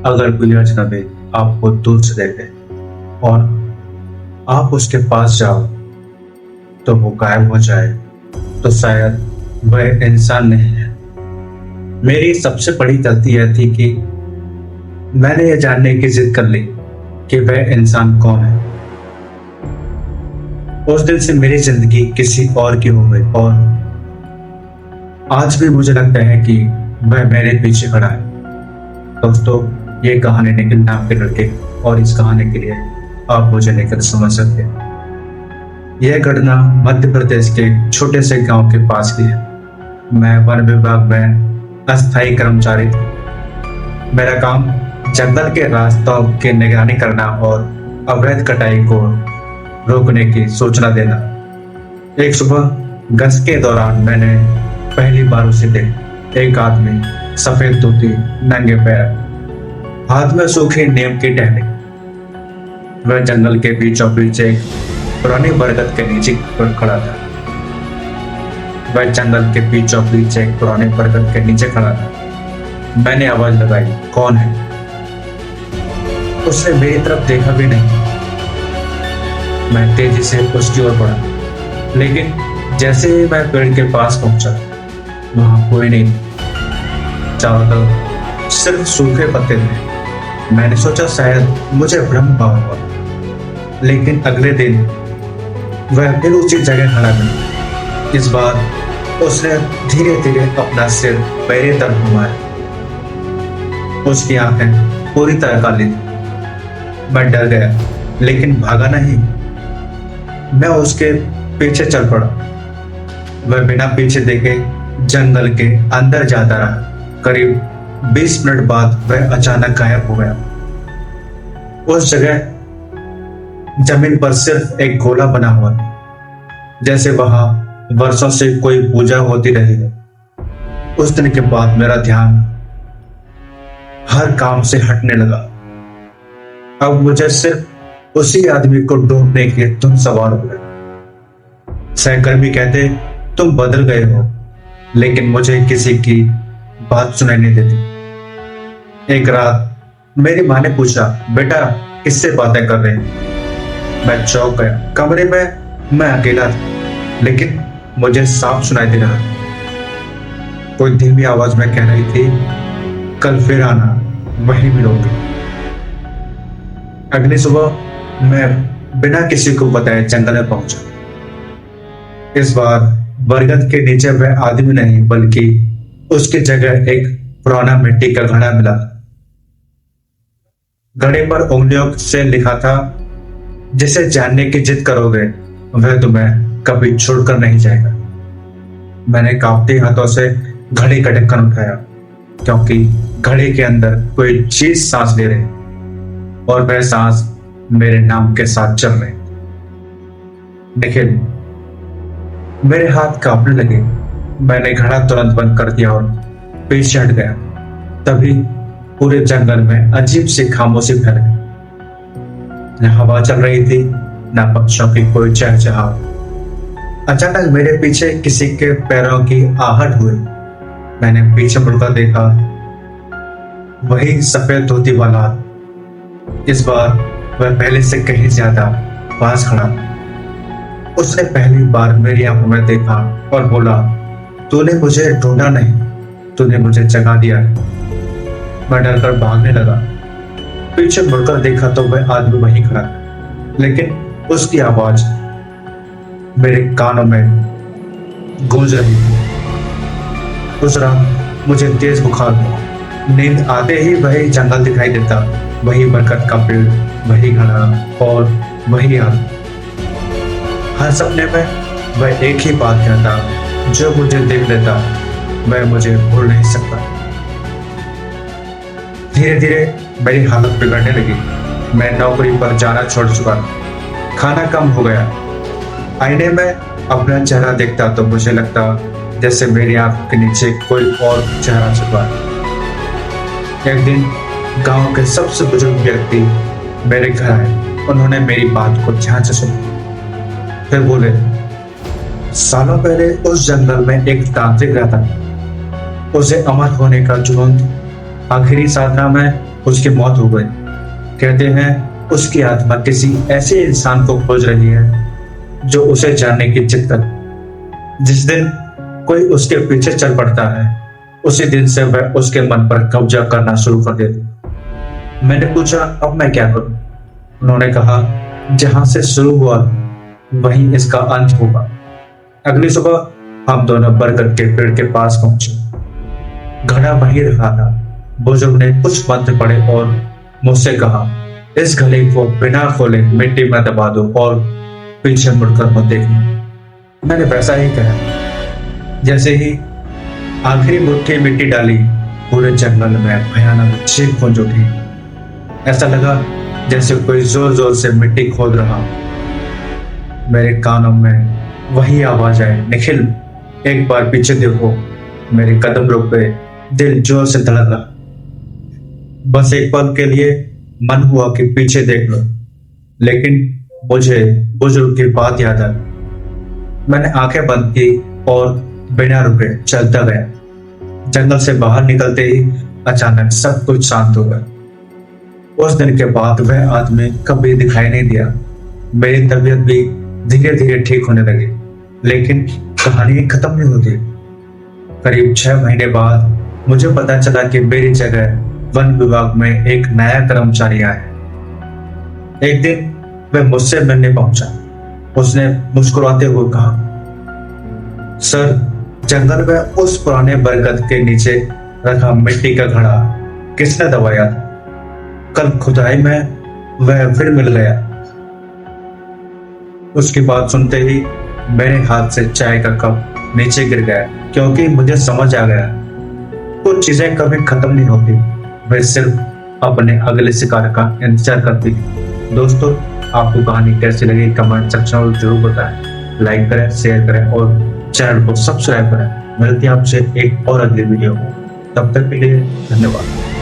अगर कोई अजनबी आपको दूर से देखे और आप उसके पास जाओ तो वो गायब हो जाए तो शायद वह इंसान नहीं है। मेरी सबसे बड़ी गलती यह थी कि मैंने यह जानने की जिद कर ली कि वह इंसान कौन है। उस दिन से मेरी जिंदगी किसी और की हो गई और आज भी मुझे लगता है कि वह मेरे पीछे खड़ा है। दोस्तों, ये कहानी निखिल नाम के लड़के और इस कहानी के लिए आप मुझे लेकर समझ सकते हैं। यह घटना मध्य प्रदेश के एक छोटे से गांव के पास की है। मैं वन विभाग में अस्थायी कर्मचारी था। मेरा काम जंगल के रास्तों की निगरानी करना और अवैध कटाई को रोकने की सूचना देना। एक सुबह गश्त के दौरान मैंने पहली बार उसे देखा। एक आदमी, सफेद धोती, नंगे पैर, हाथ में सूखी नीम की टहनी। वह जंगल के बीचों बीच एक पुरानी बरगद के नीचे पर खड़ा था। मैंने आवाज लगाई, कौन है? उसने मेरी तरफ देखा भी नहीं। मैं तेजी से उसकी ओर बढ़ा, लेकिन जैसे ही मैं पेड़ के पास पहुंचा, वहां कोई नहीं। चारों तरफ सिर्फ सूखे पत्ते थे। मैंने सोचा शायद मुझे भ्रम हुआ होगा, लेकिन अगले दिन वह फिर उसी जगह खड़ा मिला। इस बार उसने धीरे धीरे अपना सिर मेरी तरफ घुमाया। उसकी आंखें पूरी तरह काली थी। मैं डर गया, लेकिन भागा नहीं। मैं उसके पीछे चल पड़ा। वह बिना पीछे देखे जंगल के अंदर जाता रहा। करीब 20 मिनट बाद वह अचानक गायब हो गया। उस जगह जमीन पर सिर्फ एक गोला बना हुआ था, जैसे वहां वर्षों से कोई पूजा होती रही है। उस दिन के बाद मेरा ध्यान हर काम से हटने लगा। अब मुझे सिर्फ उसी आदमी को ढूंढने की धुन सवार हो गई। सहकर्मी कहते, तुम बदल गए हो, लेकिन मुझे किसी की बात सुनाई नहीं देती। एक रात मेरी माँ ने पूछा, बेटा किससे बातें कर रहे हैं? मैं चौंक गया। कमरे में मैं अकेला था, लेकिन मुझे साफ सुनाई दे रहा था। कोई धीमी आवाज में कह रही थी, कल फिर आना, वहीं मिलोगे। अगली सुबह मैं बिना किसी को बताए जंगल में पहुंचा। इस बार बरगद के नीचे वह आदमी नहीं, बल्कि उसकी जगह एक पुराना मिट्टी का घड़ा मिला। घड़े पर उंगलियों से लिखा था, जिसे जानने की जिद करोगे वह तुम्हें कभी छोड़कर नहीं जाएगा। मैंने कांपते हाथों से घड़े का ढक्कन उठाया, क्योंकि घड़े के अंदर कोई चीज सांस ले रही, और वह सांस मेरे नाम के साथ चल रही। निखिल। मेरे हाथ कांपने लगे। मैंने घड़ा तुरंत बंद कर दिया और पीछे हट गया। तभी पूरे जंगल में अजीब सी खामोशी फैल गई। न हवा चल रही थी, न पक्षियों की कोई चहचहाहट। अचानक मेरे पीछे किसी के पैरों की आहट हुई। मैंने पीछे मुड़कर देखा, वही सफेद धोती वाला। इस बार वह पहले से कहीं ज्यादा पास खड़ा। उसने पहली बार मेरी आंखों में देखा और बोला, तूने मुझे ढूंढा नहीं, तूने मुझे जगा दिया। मैं डरकर भागने लगा। पीछे मुड़कर देखा तो वह आदमी वहीं खड़ा, लेकिन उसकी आवाज मेरे कानों में गूंज रही थी। उस रात मुझे तेज बुखार हुआ। नींद आते ही वही जंगल दिखाई देता, वही बरगद का पेड़, वही घड़ा और वही आदमी। हर सपने में वह एक ही बात कहता, जो मुझे देख लेता वह मुझे भूल नहीं सकता। धीरे धीरे मेरी हालत बिगड़ने लगी। मैं नौकरी पर जाना छोड़ चुका, खाना कम हो गया। आईने में अपना चेहरा देखता तो मुझे लगता जैसे मेरी आंख के नीचे कोई और चेहरा छुपा। एक दिन गांव के सबसे बुजुर्ग व्यक्ति मेरे घर आए। उन्होंने मेरी बात को ध्यान से सुना, फिर बोले, सालों पहले उस जंगल में एक तांत्रिक रहता था। उसे अमर होने का जुनून था। आखिरी साधना में उसकी मौत हो गई। कहते हैं उसकी आत्मा किसी ऐसे इंसान को खोज रही है जो उसे जानने की जिद करे। जिस दिन कोई उसके पीछे चल पड़ता है, उसी दिन से वह उसके मन पर कब्जा करना शुरू कर देती। मैंने पूछा, अब मैं क्या करूं? उन्होंने कहा, जहां से शुरू हुआ वहीं इसका अंत होगा। अगली सुबह हम दोनों बरगद के पेड़ के पास पहुंचे। घड़ा वहीं रखा था। बुजुर्ग ने कुछ मंत्र पढ़े और मुझसे कहा, इस घड़े को बिना खोले मिट्टी में दबा दो और पीछे मुड़कर मत देखना। मैंने वैसा ही कहा। जैसे ही आखिरी मुट्ठी मिट्टी डाली, पूरे जंगल में भयानक चीख गूंज उठी। ऐसा लगा जैसे कोई जोर जोर से मिट्टी खोद रहा। मेरे कानों में वही आवाज आई, निखिल एक बार पीछे देखो। मेरे कदम रुक गए, दिल जोर से धड़क रहा। बस एक पल के लिए मन हुआ कि पीछे देख लो, लेकिन मुझे बुजुर्ग की बात याद आई। मैंने आंखें बंद की और बिना रुके चलता गया। जंगल से बाहर निकलते ही अचानक सब कुछ शांत हो गया। उस दिन के बाद वह आदमी कभी दिखाई नहीं दिया। मेरी तबीयत भी धीरे धीरे ठीक होने लगी, लेकिन कहानी खत्म नहीं होती। करीब 6 महीने बाद मुझे पता चला कि मेरी जगह वन विभाग में एक नया कर्मचारी आया। एक दिन वह मुझसे मिलने पहुंचा। उसने मुस्कुराते हुए कहा, सर, जंगल में उस पुराने बरगद के नीचे रखा मिट्टी का घड़ा किसने दबाया था? कल खुदाई में वह फिर मिल गया। उसकी बात सुनते ही मेरे हाथ से चाय का कप नीचे गिर गया, क्योंकि मुझे समझ आ गया कुछ चीजें कभी खत्म नहीं होती, वे सिर्फ अपने अगले शिकार का इंतजार करती है। दोस्तों, आपको कहानी कैसी लगी कमेंट सेक्शन में जरूर बताएं। लाइक करें, शेयर करें और चैनल को सब्सक्राइब करें। मिलते हैं आपसे एक और अगली वीडियो में। तब तक के लिए धन्यवाद।